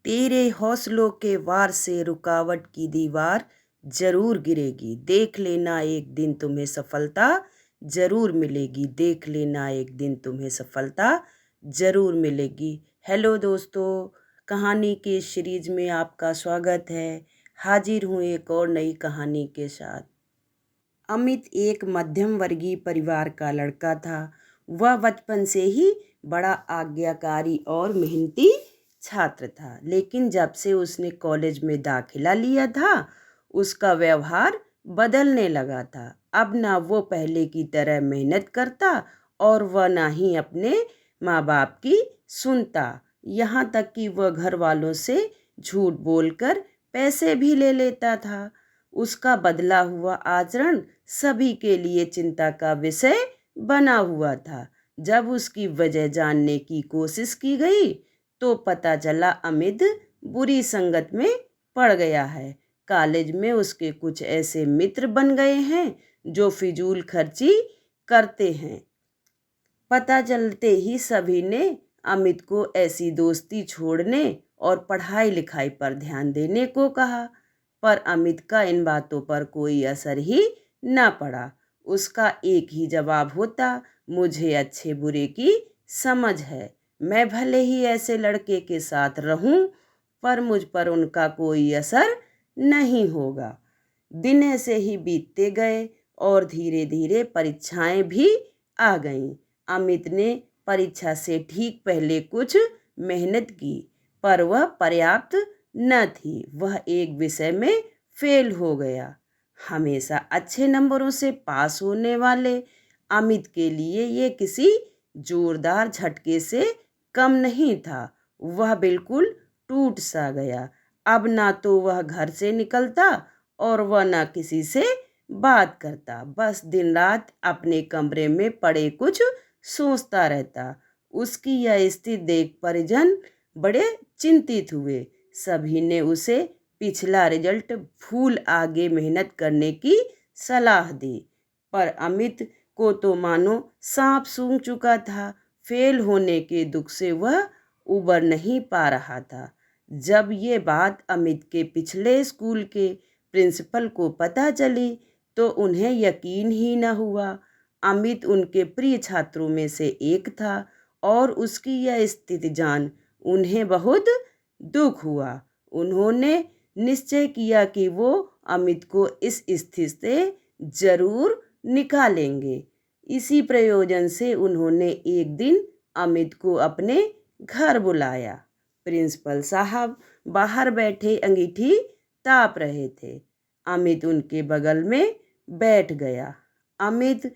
तेरे हौसलों के वार से रुकावट की दीवार जरूर गिरेगी। देख लेना एक दिन तुम्हें सफलता जरूर मिलेगी। देख लेना एक दिन तुम्हें सफलता जरूर मिलेगी। हेलो दोस्तों, कहानी के सीरीज में आपका स्वागत है। हाजिर हूँ एक और नई कहानी के साथ। अमित एक मध्यम वर्गीय परिवार का लड़का था। वह बचपन से ही बड़ा आज्ञाकारी और मेहनती छात्र था, लेकिन जब से उसने कॉलेज में दाखिला लिया था उसका व्यवहार बदलने लगा था। अब ना वो पहले की तरह मेहनत करता और वह ना ही अपने माँ बाप की सुनता। यहाँ तक कि वह घर वालों से झूठ बोलकर पैसे भी ले लेता था। उसका बदला हुआ आचरण सभी के लिए चिंता का विषय बना हुआ था। जब उसकी वजह जानने की कोशिश की गई तो पता चला अमित बुरी संगत में पड़ गया है। कॉलेज में उसके कुछ ऐसे मित्र बन गए हैं जो फिजूल खर्ची करते हैं। पता चलते ही सभी ने अमित को ऐसी दोस्ती छोड़ने और पढ़ाई लिखाई पर ध्यान देने को कहा, पर अमित का इन बातों पर कोई असर ही न पड़ा। उसका एक ही जवाब होता, मुझे अच्छे बुरे की समझ है। मैं भले ही ऐसे लड़के के साथ रहूं, पर मुझ पर उनका कोई असर नहीं होगा। दिन ऐसे ही बीतते गए और धीरे धीरे परीक्षाएं भी आ गईं। अमित ने परीक्षा से ठीक पहले कुछ मेहनत की, पर वह पर्याप्त न थी। वह एक विषय में फेल हो गया। हमेशा अच्छे नंबरों से पास होने वाले अमित के लिए ये किसी जोरदार झटके से कम नहीं था। वह बिल्कुल टूट सा गया। अब ना तो वह घर से निकलता और वह ना किसी से बात करता। बस दिन रात अपने कमरे में पड़े कुछ सोचता रहता। उसकी यह स्थिति देख परिजन बड़े चिंतित हुए। सभी ने उसे पिछला रिजल्ट भूल आगे मेहनत करने की सलाह दी, पर अमित को तो मानो सांप सूंघ चुका था। फेल होने के दुख से वह उबर नहीं पा रहा था। जब ये बात अमित के पिछले स्कूल के प्रिंसिपल को पता चली तो उन्हें यकीन ही न हुआ। अमित उनके प्रिय छात्रों में से एक था और उसकी यह स्थिति जान उन्हें बहुत दुख हुआ। उन्होंने निश्चय किया कि वो अमित को इस स्थिति से जरूर निकालेंगे। इसी प्रयोजन से उन्होंने एक दिन अमित को अपने घर बुलाया। प्रिंसिपल साहब बाहर बैठे अंगीठी ताप रहे थे। अमित उनके बगल में बैठ गया। अमित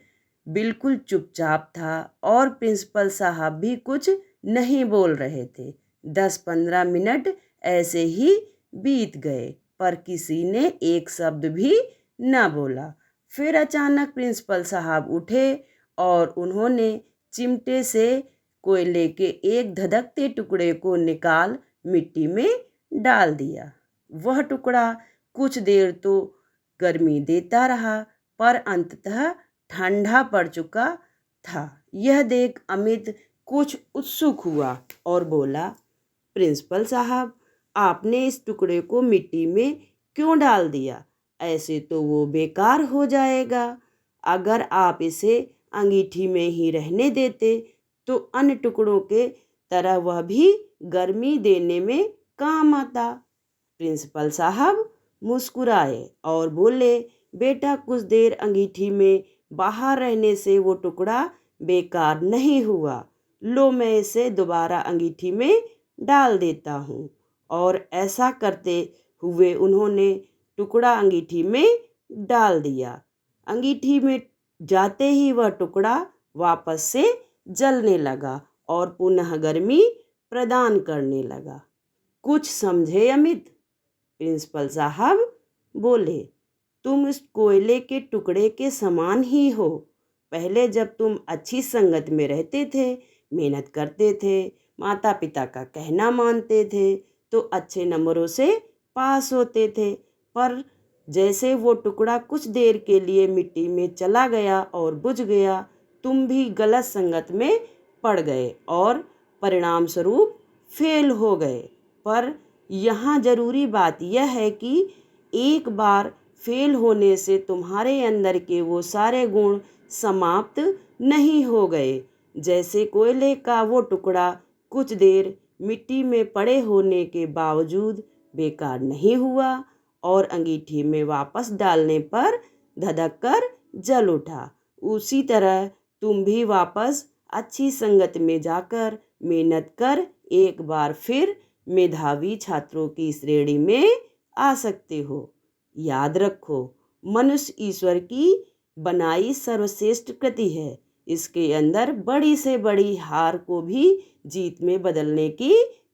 बिल्कुल चुपचाप था और प्रिंसिपल साहब भी कुछ नहीं बोल रहे थे। 10-15 मिनट ऐसे ही बीत गए, पर किसी ने एक शब्द भी न बोला। फिर अचानक प्रिंसिपल साहब उठे और उन्होंने चिमटे से कोयले के एक धधकते टुकड़े को निकाल मिट्टी में डाल दिया। वह टुकड़ा कुछ देर तो गर्मी देता रहा, पर अंततः ठंडा पड़ चुका था। यह देख अमित कुछ उत्सुक हुआ और बोला, प्रिंसिपल साहब, आपने इस टुकड़े को मिट्टी में क्यों डाल दिया? ऐसे तो वो बेकार हो जाएगा। अगर आप इसे अंगीठी में ही रहने देते तो अन्य टुकड़ों के तरह वह भी गर्मी देने में काम आता। प्रिंसिपल साहब मुस्कुराए और बोले, बेटा, कुछ देर अंगीठी में बाहर रहने से वो टुकड़ा बेकार नहीं हुआ। लो, मैं इसे दोबारा अंगीठी में डाल देता हूँ। और ऐसा करते हुए उन्होंने टुकड़ा अंगीठी में डाल दिया। अंगीठी में जाते ही वह टुकड़ा वापस से जलने लगा और पुनः गर्मी प्रदान करने लगा। कुछ समझे अमित? प्रिंसिपल साहब बोले, तुम इस कोयले के टुकड़े के समान ही हो। पहले जब तुम अच्छी संगत में रहते थे, मेहनत करते थे, माता पिता का कहना मानते थे, तो अच्छे नंबरों से पास होते थे। पर जैसे वो टुकड़ा कुछ देर के लिए मिट्टी में चला गया और बुझ गया, तुम भी गलत संगत में पड़ गए और परिणाम स्वरूप फेल हो गए। पर यहाँ ज़रूरी बात यह है कि एक बार फेल होने से तुम्हारे अंदर के वो सारे गुण समाप्त नहीं हो गए। जैसे कोयले का वो टुकड़ा कुछ देर मिट्टी में पड़े होने के बावजूद बेकार नहीं हुआ और अंगीठी में वापस डालने पर धधक कर जल उठा। उसी तरह तुम भी वापस अच्छी संगत में जाकर मेहनत कर एक बार फिर मेधावी छात्रों की श्रेणी में आ सकते हो। याद रखो, मनुष्य ईश्वर की बनाई सर्वश्रेष्ठ कृति है। इसके अंदर बड़ी से बड़ी हार को भी जीत में बदलने की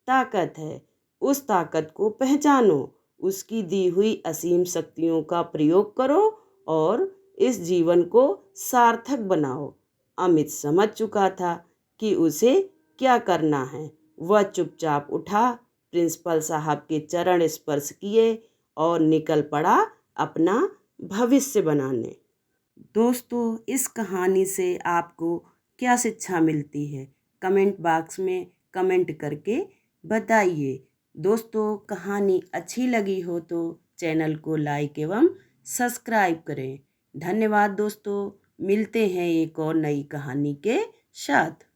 ताकत है। उस ताकत को पहचानो, उसकी दी हुई असीम शक्तियों का प्रयोग करो और इस जीवन को सार्थक बनाओ। अमित समझ चुका था कि उसे क्या करना है। वह चुपचाप उठा, प्रिंसिपल साहब के चरण स्पर्श किए और निकल पड़ा अपना भविष्य बनाने। दोस्तों, इस कहानी से आपको क्या शिक्षा मिलती है? कमेंट बॉक्स में कमेंट करके बताइए। दोस्तों, कहानी अच्छी लगी हो तो चैनल को लाइक एवं सब्सक्राइब करें। धन्यवाद दोस्तों, मिलते हैं एक और नई कहानी के साथ।